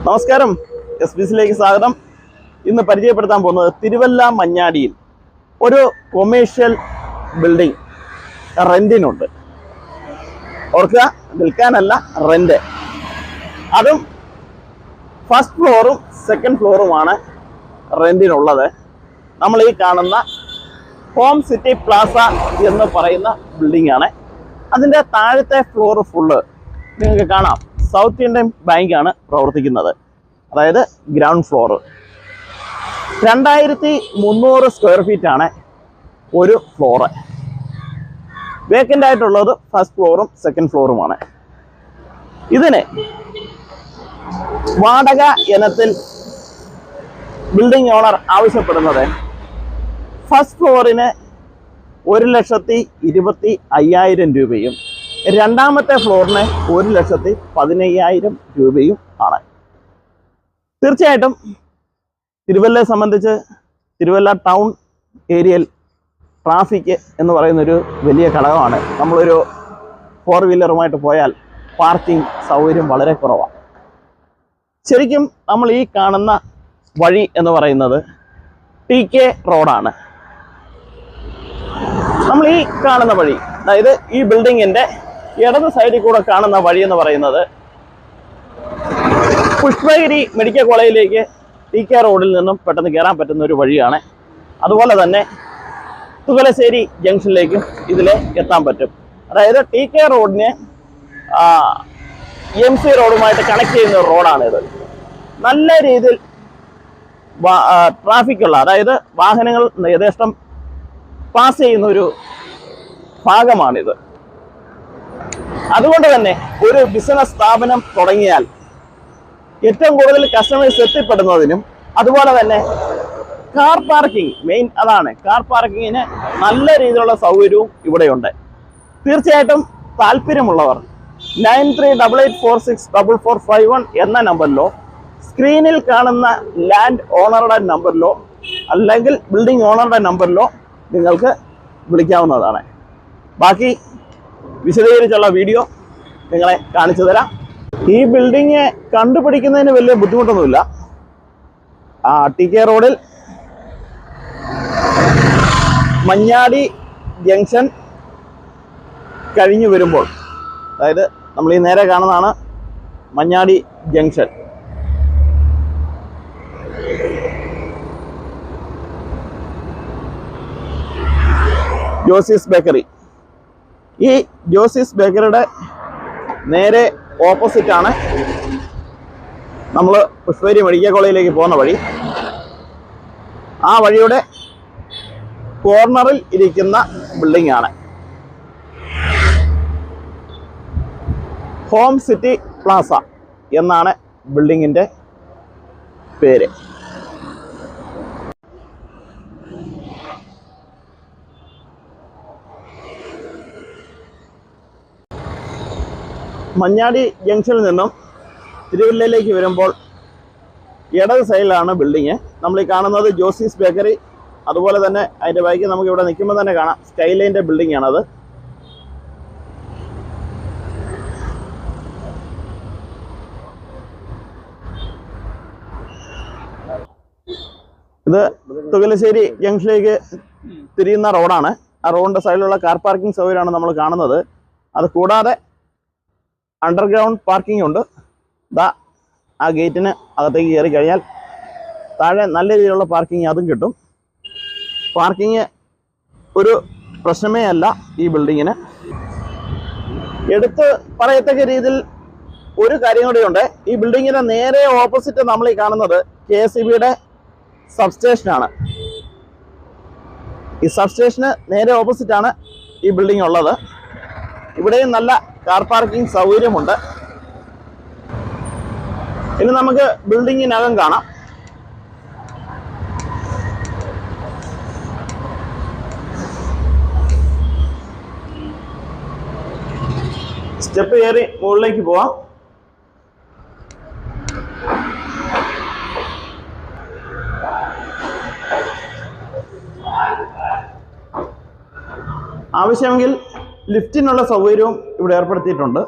നമസ്കാരം, SBCയിലേക്ക് സ്വാഗതം. ഇന്ന് പരിചയപ്പെടുത്താൻ പോകുന്നത് തിരുവല്ല മഞ്ഞാടിയിൽ ഒരു കൊമേഴ്ഷ്യൽ ബിൽഡിംഗ് റെന്റിനുണ്ട്. ഓർക്കുക, വിൽക്കാനല്ല, റെന്റ്. അതും ഫസ്റ്റ് ഫ്ലോറും സെക്കൻഡ് ഫ്ലോറുമാണ് റെന്റിനുള്ളത്. നമ്മൾ ഈ കാണുന്ന ഹോം സിറ്റി പ്ലാസ എന്ന് പറയുന്ന ബിൽഡിംഗ് ആണ്. അതിൻ്റെ താഴത്തെ ഫ്ലോർ ഫുള്ള് നിങ്ങൾക്ക് കാണാം, സൗത്ത് ഇന്ത്യൻ ബാങ്കാണ് പ്രവർത്തിക്കുന്നത്. അതായത് ഗ്രൗണ്ട് ഫ്ലോർ 2300 സ്ക്വയർ ഫീറ്റ് ആണ് ഒരു ഫ്ലോറ്. വേക്കൻ്റ് ആയിട്ടുള്ളത് ഫസ്റ്റ് ഫ്ലോറും സെക്കൻഡ് ഫ്ലോറുമാണ്. ഇതിന് വാടക ഇനത്തിൽ ബിൽഡിംഗ് ഓണർ ആവശ്യപ്പെടുന്നത് ഫസ്റ്റ് ഫ്ലോറിന് 1,25,000 രൂപയും രണ്ടാമത്തെ ഫ്ലോറിന് 1,15,000 രൂപയും ആണ്. തീർച്ചയായിട്ടും തിരുവല്ലയെ സംബന്ധിച്ച് തിരുവല്ല ടൗൺ ഏരിയയിൽ ട്രാഫിക് എന്ന് പറയുന്നൊരു വലിയ ഘടകമാണ്. നമ്മളൊരു 4 വീലറുമായിട്ട് പോയാൽ പാർക്കിംഗ് സൗകര്യം വളരെ കുറവാണ്. ശരിക്കും നമ്മൾ ഈ കാണുന്ന വഴി എന്ന് പറയുന്നത് TK റോഡാണ്. നമ്മൾ ഈ കാണുന്ന വഴി, അതായത് ഈ ബിൽഡിങ്ങിൻ്റെ ഇടത് സൈഡിൽ കൂടെ കാണുന്ന വഴി എന്ന് പറയുന്നത് പുഷ്പഗിരി മെഡിക്കൽ കോളേജിലേക്ക് TK റോഡിൽ നിന്നും പെട്ടെന്ന് കയറാൻ പറ്റുന്ന ഒരു വഴിയാണ്. അതുപോലെ തന്നെ തുകലശ്ശേരി ജംഗ്ഷനിലേക്കും ഇതിലെ എത്താൻ പറ്റും. അതായത് TK റോഡിനെ MC റോഡുമായിട്ട് കണക്ട് ചെയ്യുന്ന ഒരു റോഡാണിത്. നല്ല രീതിയിൽ ട്രാഫിക്കുള്ള, അതായത് വാഹനങ്ങൾ യഥേഷ്ടം പാസ് ചെയ്യുന്ന ഒരു ഭാഗമാണിത്. അതുകൊണ്ട് തന്നെ ഒരു ബിസിനസ് സ്ഥാപനം തുടങ്ങിയാൽ ഏറ്റവും കൂടുതൽ കസ്റ്റമേഴ്സ് എത്തിപ്പെടുന്നതിനും, അതുപോലെ തന്നെ കാർ പാർക്കിംഗ് മെയിൻ, അതാണ് കാർ പാർക്കിങ്ങിന് നല്ല രീതിയിലുള്ള സൗകര്യവും ഇവിടെയുണ്ട്. തീർച്ചയായിട്ടും താല്പര്യമുള്ളവർ 9388464451 എന്ന നമ്പറിലോ സ്ക്രീനിൽ കാണുന്ന ലാൻഡ് ഓണറുടെ നമ്പറിലോ അല്ലെങ്കിൽ ബിൽഡിംഗ് ഓണറുടെ നമ്പറിലോ നിങ്ങൾക്ക് വിളിക്കാവുന്നതാണ്. ബാക്കി വിശദീകരിച്ചുള്ള വീഡിയോ നിങ്ങളെ കാണിച്ചു തരാം. ഈ ബിൽഡിങ് കണ്ടുപിടിക്കുന്നതിന് വലിയ ബുദ്ധിമുട്ടൊന്നുമില്ല. TK റോഡിൽ മഞ്ഞാടി ജംഗ്ഷൻ കഴിഞ്ഞു വരുമ്പോൾ, അതായത് നമ്മൾ ഈ നേരെ കാണുന്നതാണ് മഞ്ഞാടി ജംഗ്ഷൻ. ജോസീസ് ബേക്കറി, ഈ ജോസീസ് ബേക്കറിയുടെ നേരെ ഓപ്പോസിറ്റാണ് നമ്മൾ പുഷ്പഗിരി മെഡിക്കൽ കോളേജിലേക്ക് പോകുന്ന വഴി. ആ വഴിയുടെ കോർണറിൽ ഇരിക്കുന്ന ബിൽഡിംഗ് ആണ് ഹോം സിറ്റി പ്ലാസ എന്നാണ് ബിൽഡിങ്ങിൻ്റെ പേര്. മഞ്ഞാടി ജംഗ്ഷനിൽ നിന്നും തിരുവല്ലയിലേക്ക് വരുമ്പോൾ ഇടത് സൈഡിലാണ് ബിൽഡിങ്. നമ്മൾ ഈ കാണുന്നത് ജോസീസ് ബേക്കറി. അതുപോലെ തന്നെ അതിൻ്റെ ബാക്കി നമുക്ക് ഇവിടെ നിൽക്കുമ്പോൾ തന്നെ കാണാം സ്കൈലൈൻ്റെ ബിൽഡിംഗ് ആണത്. ഇത് തുകലശ്ശേരി ജംഗ്ഷനിലേക്ക് തിരിയുന്ന റോഡാണ്. ആ റോഡിൻ്റെ സൈഡിലുള്ള കാർ പാർക്കിംഗ് സൗകര്യമാണ് നമ്മൾ കാണുന്നത്. അത് കൂടാതെ അണ്ടർഗ്രൗണ്ട് പാർക്കിംഗ് ഉണ്ട്. ആ ഗേറ്റിന് അകത്തേക്ക് കയറി കഴിഞ്ഞാൽ താഴെ നല്ല രീതിയിലുള്ള പാർക്കിംഗ് അതും കിട്ടും. പാർക്കിംഗ് ഒരു പ്രശ്നമേ അല്ല ഈ ബിൽഡിങ്ങിന്. എടുത്ത് പറയത്തക്ക രീതിയിൽ ഒരു കാര്യം കൂടിയുണ്ട്. ഈ ബിൽഡിങ്ങിൻ്റെ നേരെ ഓപ്പോസിറ്റ് നമ്മൾ ഈ കാണുന്നത് KSEBയുടെ സബ്സ്റ്റേഷനാണ്. ഈ സബ്സ്റ്റേഷന് നേരെ ഓപ്പോസിറ്റാണ് ഈ ബിൽഡിംഗ് ഉള്ളത്. ഇവിടെയും നല്ല കാർ പാർക്കിംഗ് സൗകര്യമുണ്ട്. ഇനി നമുക്ക് ബിൽഡിങ്ങിനകം കാണാം. സ്റ്റെപ്പ് കയറി മുകളിലേക്ക് പോവാം. ആവശ്യമെങ്കിൽ ലിഫ്റ്റിനുള്ള സൗകര്യവും ഇവിടെ ഏർപ്പെടുത്തിയിട്ടുണ്ട്.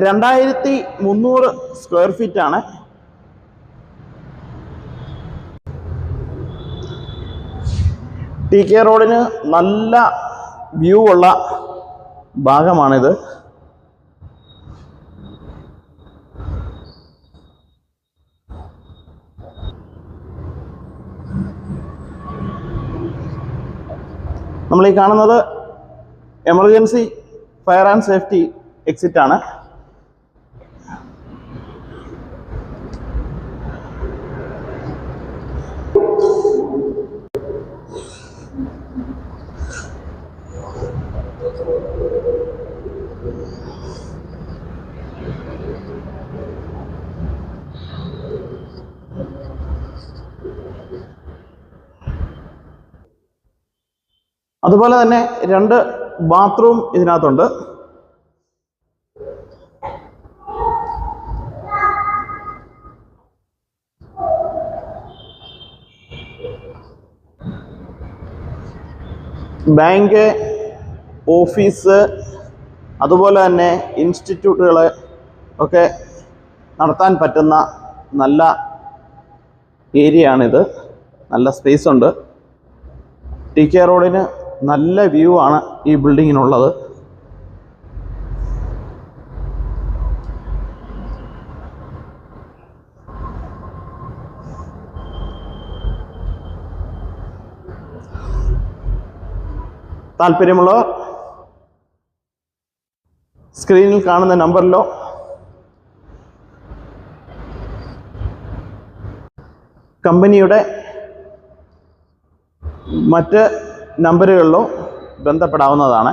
2300 സ്ക്വയർ ഫീറ്റ് ആണ്. TK റോഡിന് നല്ല വ്യൂ ഉള്ള ഭാഗമാണിത്. നമ്മൾ ഈ കാണുന്നത് emergency fire and safety exit ആണ്. അതുപോലെ തന്നെ 2 ബാത്റൂം ഇതിനകത്തുണ്ട്. ബാങ്ക്, ഓഫീസ്, അതുപോലെ തന്നെ ഇൻസ്റ്റിറ്റ്യൂട്ടുകൾ ഒക്കെ നടത്താൻ പറ്റുന്ന നല്ല ഏരിയ ആണിത്. നല്ല സ്പേസ് ഉണ്ട്. TK റോഡിന് നല്ല വ്യൂ ആണ് ഈ ബിൽഡിങ്ങിനുള്ളത്. താല്പര്യമുള്ളവർ സ്ക്രീനിൽ കാണുന്ന നമ്പറിലോ കമ്പനിയുടെ മറ്റ് നമ്പറുകളിലോ ബന്ധപ്പെടാവുന്നതാണ്.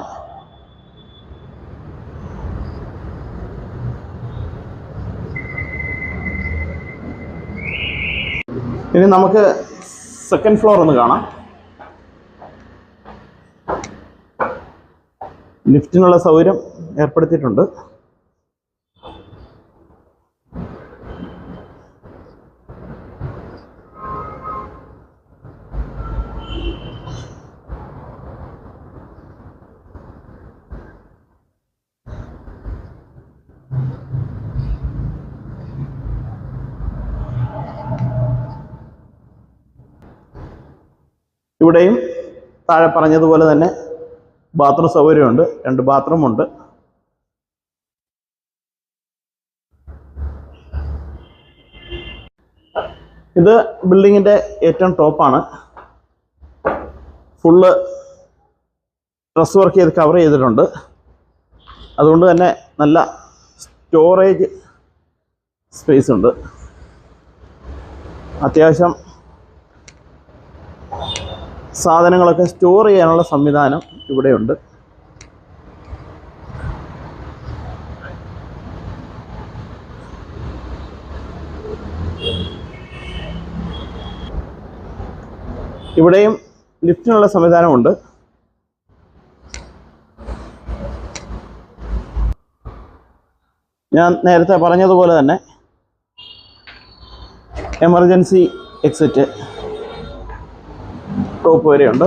ഇനി നമുക്ക് സെക്കൻഡ് ഫ്ലോർ ഒന്ന് കാണാം. ലിഫ്റ്റിനുള്ള സൗകര്യം ഏർപ്പെടുത്തിയിട്ടുണ്ട്. ഇവിടെയും താഴെ പറഞ്ഞതുപോലെ തന്നെ ബാത്റൂം സൗകര്യമുണ്ട്. 2 ബാത്റൂമുണ്ട്. ഇത് ബിൽഡിങ്ങിൻ്റെ ഏറ്റവും ടോപ്പാണ്. ഫുള്ള് ഡ്രസ് വർക്ക് ചെയ്ത് കവർ ചെയ്തിട്ടുണ്ട്. അതുകൊണ്ട് തന്നെ നല്ല സ്റ്റോറേജ് സ്പേസ് ഉണ്ട്. അത്യാവശ്യം സാധനങ്ങളൊക്കെ സ്റ്റോർ ചെയ്യാനുള്ള സംവിധാനം ഇവിടെയുണ്ട്. ഇവിടെയും ലിഫ്റ്റിനുള്ള സംവിധാനമുണ്ട്. ഞാൻ നേരത്തെ പറഞ്ഞതുപോലെ തന്നെ എമർജൻസി എക്സിറ്റ് ടോപ്പ് വരെയുണ്ട്.